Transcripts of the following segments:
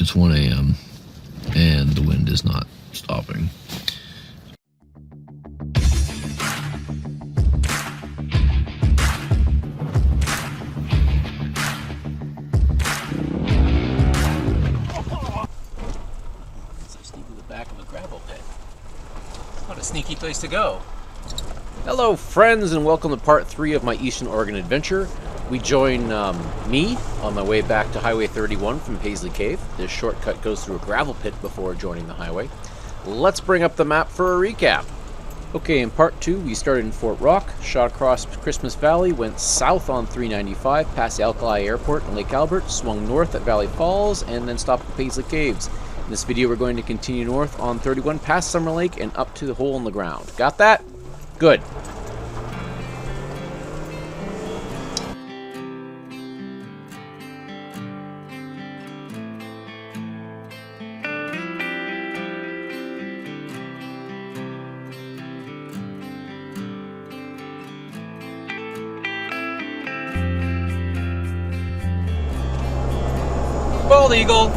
It's 1 a.m. and the wind is not stopping. Back of a gravel pit. What a sneaky place to go. Hello friends, and welcome to part 3 of my Eastern Oregon adventure. We join me on my way back to Highway 31 from Paisley Cave. This shortcut goes through a gravel pit before joining the highway. Let's bring up the map for a recap. Okay, in part 2 we started in Fort Rock, shot across Christmas Valley, went south on 395 past Alkali Airport and Lake Albert, swung north at Valley Falls, and then stopped at Paisley Caves. In this video, we're going to continue north on 31 past Summer Lake and up to the hole in the ground. Got that? Good. Bald eagle.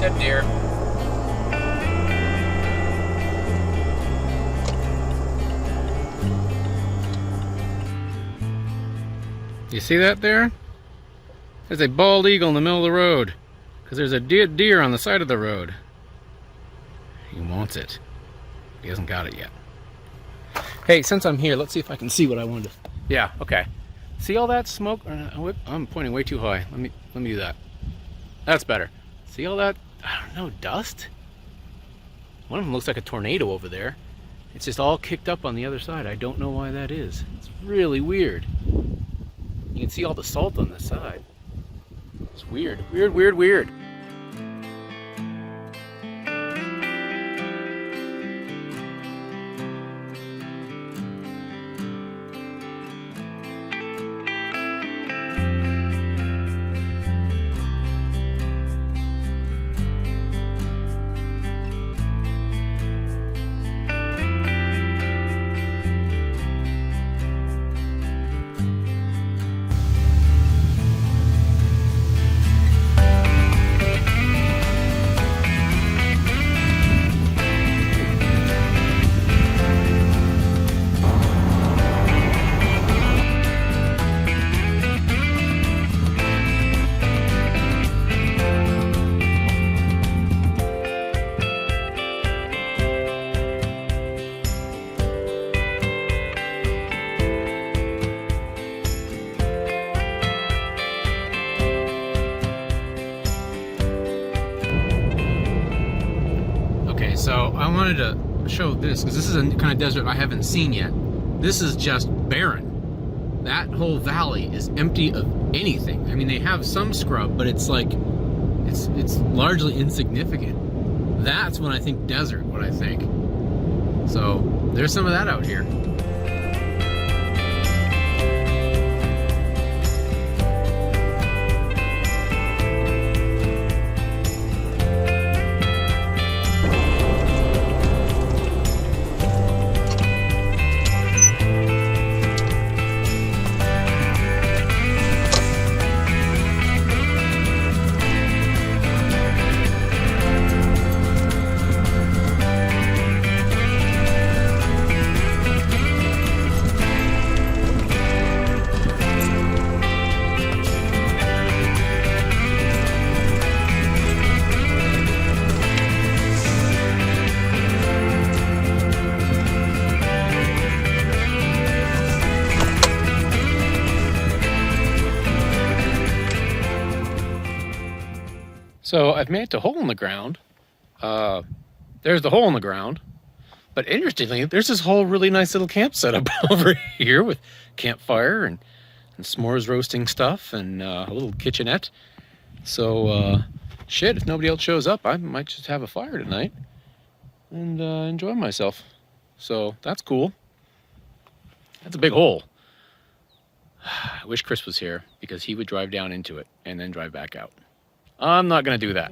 Dead deer. You see that there? There's a bald eagle in the middle of the road because there's a dead deer on the side of the road. He wants it. He hasn't got it yet. Hey, since I'm here, let's see if I can see what I wanted to... Yeah, okay. See all that smoke? I'm pointing way too high. Let me do that. That's better. See all that, I don't know, dust? One of them looks like a tornado over there. It's just all kicked up on the other side. I don't know why that is. It's really weird. You can see all the salt on this side. It's weird, weird, weird, weird. So I wanted to show this because this is a kind of desert I haven't seen yet. This is just barren. That whole valley is empty of anything. I mean, they have some scrub, but it's like it's largely insignificant. That's when I think desert, what I think. So there's some of that out here. So I've made a hole in the ground. There's the hole in the ground. But interestingly, there's this whole really nice little camp set up over here with campfire and s'mores roasting stuff and a little kitchenette. So, shit, if nobody else shows up, I might just have a fire tonight and enjoy myself. So that's cool. That's a big hole. I wish Chris was here because he would drive down into it and then drive back out. I'm not going to do that.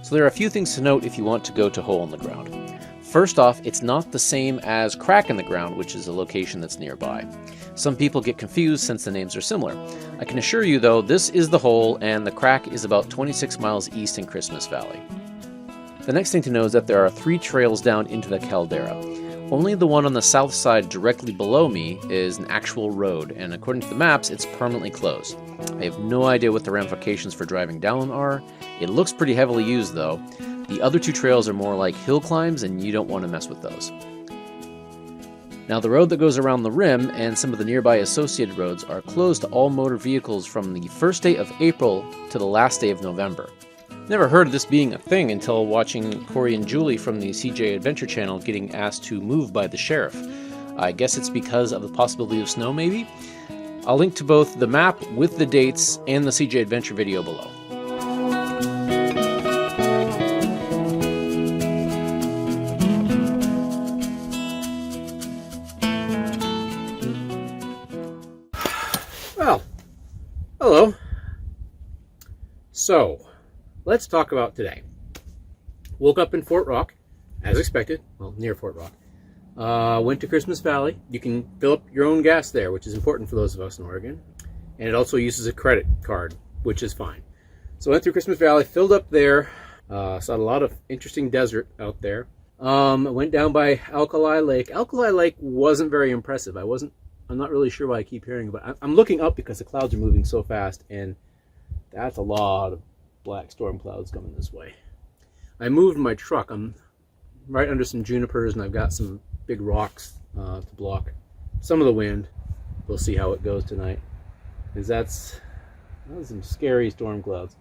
So there are a few things to note if you want to go to Hole in the Ground. First off, it's not the same as Crack in the Ground, which is a location that's nearby. Some people get confused since the names are similar. I can assure you though, this is the hole, and the Crack is about 26 miles east in Christmas Valley. The next thing to know is that there are 3 trails down into the caldera. Only the one on the south side directly below me is an actual road, and according to the maps, it's permanently closed. I have no idea what the ramifications for driving down are. It looks pretty heavily used though. The other 2 trails are more like hill climbs, and you don't want to mess with those. Now the road that goes around the rim and some of the nearby associated roads are closed to all motor vehicles from the first day of April to the last day of November. Never heard of this being a thing until watching Corey and Julie from the CJ Adventure channel getting asked to move by the sheriff. I guess it's because of the possibility of snow, maybe? I'll link to both the map with the dates and the CJ Adventure video below. Well, hello. So, let's talk about today. Woke up in Fort Rock, as expected. Well, near Fort Rock. Went to Christmas Valley. You can fill up your own gas there, which is important for those of us in Oregon. And it also uses a credit card, which is fine. So I went through Christmas Valley, filled up there. Saw a lot of interesting desert out there. Went down by Alkali Lake. Alkali Lake wasn't very impressive. I'm not really sure why I keep hearing about it. I'm looking up because the clouds are moving so fast, and that's a lot of black storm clouds coming this way. I moved my truck. I'm right under some junipers, and I've got some big rocks to block some of the wind. We'll see how it goes tonight, because that's some scary storm clouds.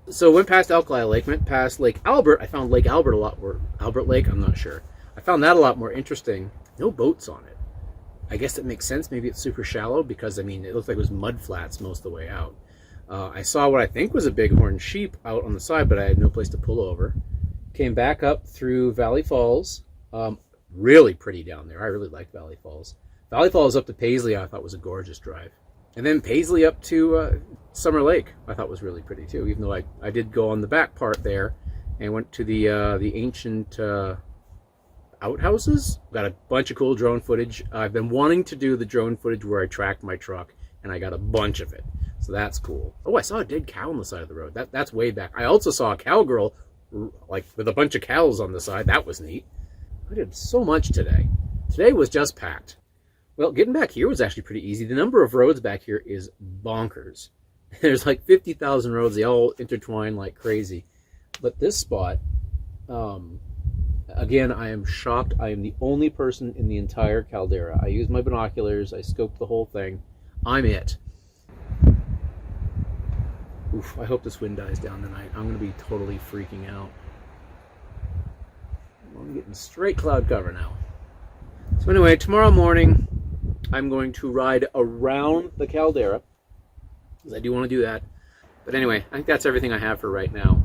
So went past Alkali Lake, went past Lake Albert. I found Lake Albert a lot more, Albert Lake, I'm not sure. I found that a lot more interesting. No boats on it. I guess it makes sense. Maybe it's super shallow because, I mean, it looked like it was mud flats most of the way out. I saw what I think was a bighorn sheep out on the side, but I had no place to pull over. Came back up through Valley Falls. Really pretty down there. I really liked Valley Falls. Valley Falls up to Paisley I thought was a gorgeous drive. And then Paisley up to Summer Lake I thought was really pretty too, even though I did go on the back part there and went to the ancient outhouses. Got a bunch of cool drone footage. I've been wanting to do the drone footage where I tracked my truck, and I got a bunch of it. So that's cool. Oh, I saw a dead cow on the side of the road. That's way back. I also saw a cowgirl like with a bunch of cows on the side. That was neat. I did so much today. Today was just packed. Well, getting back here was actually pretty easy. The number of roads back here is bonkers. There's like 50,000 roads. They all intertwine like crazy. But this spot, again, I am shocked. I am the only person in the entire caldera. I used my binoculars. I scoped the whole thing. I'm it. Oof, I hope this wind dies down tonight. I'm going to be totally freaking out. I'm getting straight cloud cover now. So anyway, tomorrow morning, I'm going to ride around the caldera, because I do want to do that. But anyway, I think that's everything I have for right now.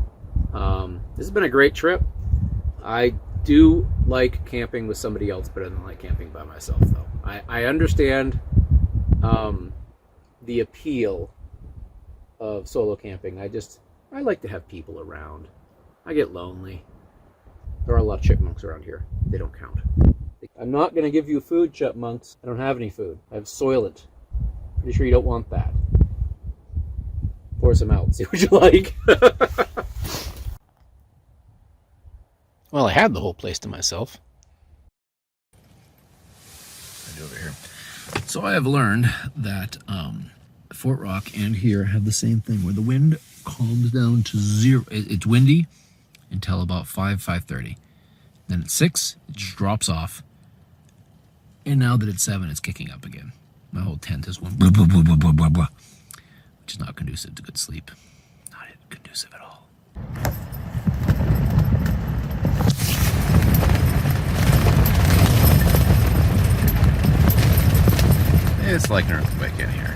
This has been a great trip. I do like camping with somebody else better than like camping by myself, though. I understand the appeal of solo camping. I like to have people around. I get lonely. There are a lot of chipmunks around here. They don't count. I'm not going to give you food, chipmunks. I don't have any food. I have Soylent. Pretty sure you don't want that. Pour some out. See what you like. Well, I had the whole place to myself. Over here. So I have learned that Fort Rock and here have the same thing, where the wind calms down to 0. It's windy until about 5:30. Then at 6, it just drops off. And now that it's 7, it's kicking up again. My whole tent is going blah, blah, blah, blah, blah, blah, blah, which is not conducive to good sleep. Not conducive at all. It's like an earthquake in here.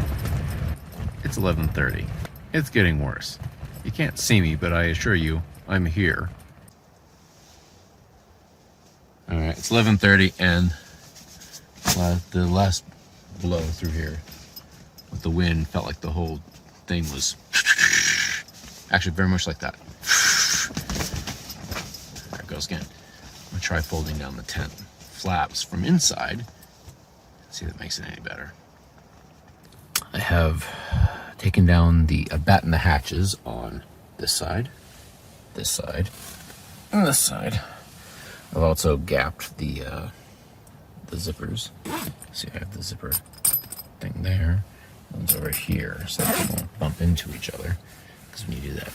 It's 11:30. It's getting worse. You can't see me, but I assure you, I'm here. Alright, it's 11:30, and the last blow through here with the wind felt like the whole thing was actually very much like that. There it goes again. try folding down the tent flaps from inside. See if that makes it any better. I have taken down the batten the hatches on this side, and this side. I've also gapped the zippers. See, I have the zipper thing there. One's over here, so they won't bump into each other. Because when you do that,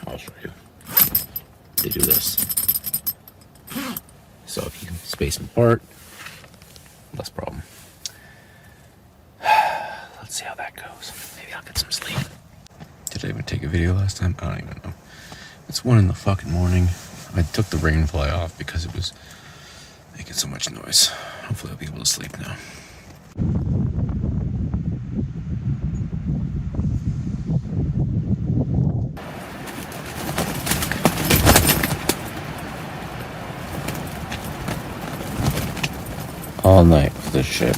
I'll show you. They do this. So if you can space them apart, less problem. Let's see how that goes. Maybe I'll get some sleep. Did I even take a video last time? I don't even know. It's 1 in the fucking morning. I took the rain fly off because it was making so much noise. Hopefully I'll be able to sleep now. All night for this shit.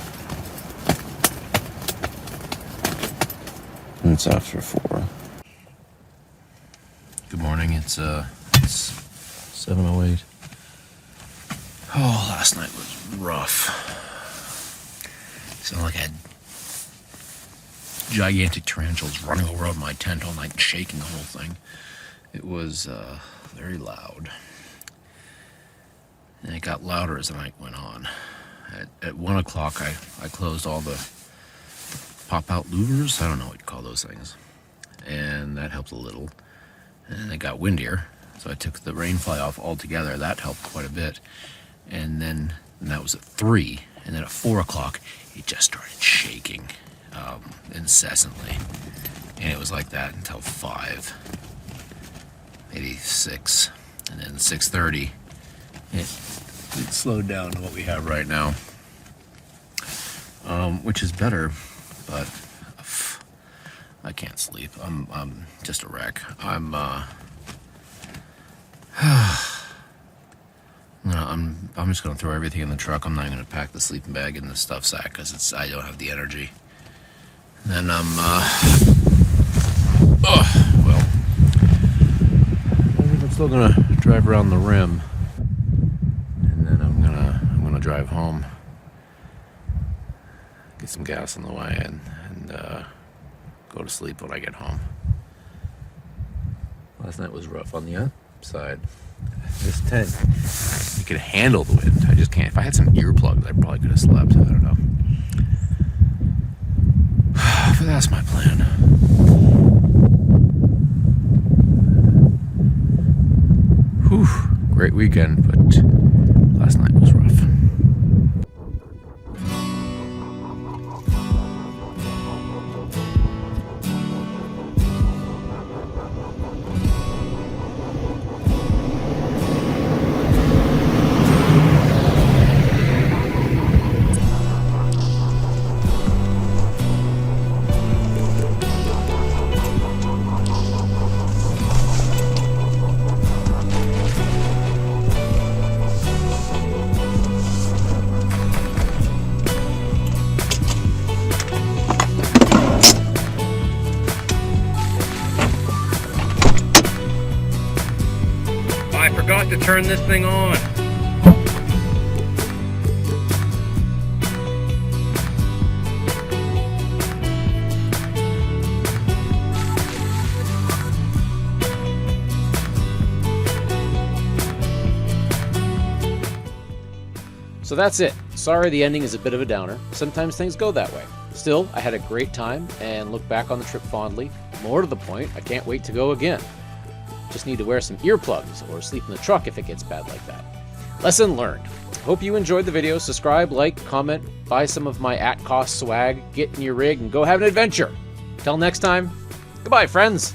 And it's after 4. Good morning. It's 7:08. Oh, last night was rough. Sounded like I had gigantic tarantulas running over my tent all night and shaking the whole thing. It was very loud. And it got louder as the night went on. At 1 o'clock, I closed all the pop-out louvers. I don't know what you call those things. And that helped a little. And it got windier, so I took the rain fly off altogether. That helped quite a bit. And that was at 3. And then at 4 o'clock, it just started shaking incessantly. And it was like that until 5, maybe 6. And then 6:30, it slowed down to what we have right now, which is better, but I can't sleep. I'm just a wreck. I'm just gonna throw everything in the truck. I'm not even gonna pack the sleeping bag in the stuff sack because I don't have the energy. And then I think I'm still gonna drive around the rim. I'm gonna drive home, get some gas on the way, and go to sleep when I get home. Last night was rough on the upside. This tent, you could handle the wind. I just can't. If I had some earplugs, I probably could have slept. I don't know. But that's my plan. Whew, great weekend, but last night was rough. I forgot to turn this thing on. So that's it. Sorry the ending is a bit of a downer. Sometimes things go that way. Still, I had a great time and look back on the trip fondly. More to the point, I can't wait to go again. Just need to wear some earplugs or sleep in the truck if it gets bad like that. Lesson learned. Hope you enjoyed the video. Subscribe, like, comment, buy some of my at-cost swag, get in your rig, and go have an adventure. Till next time, goodbye, friends.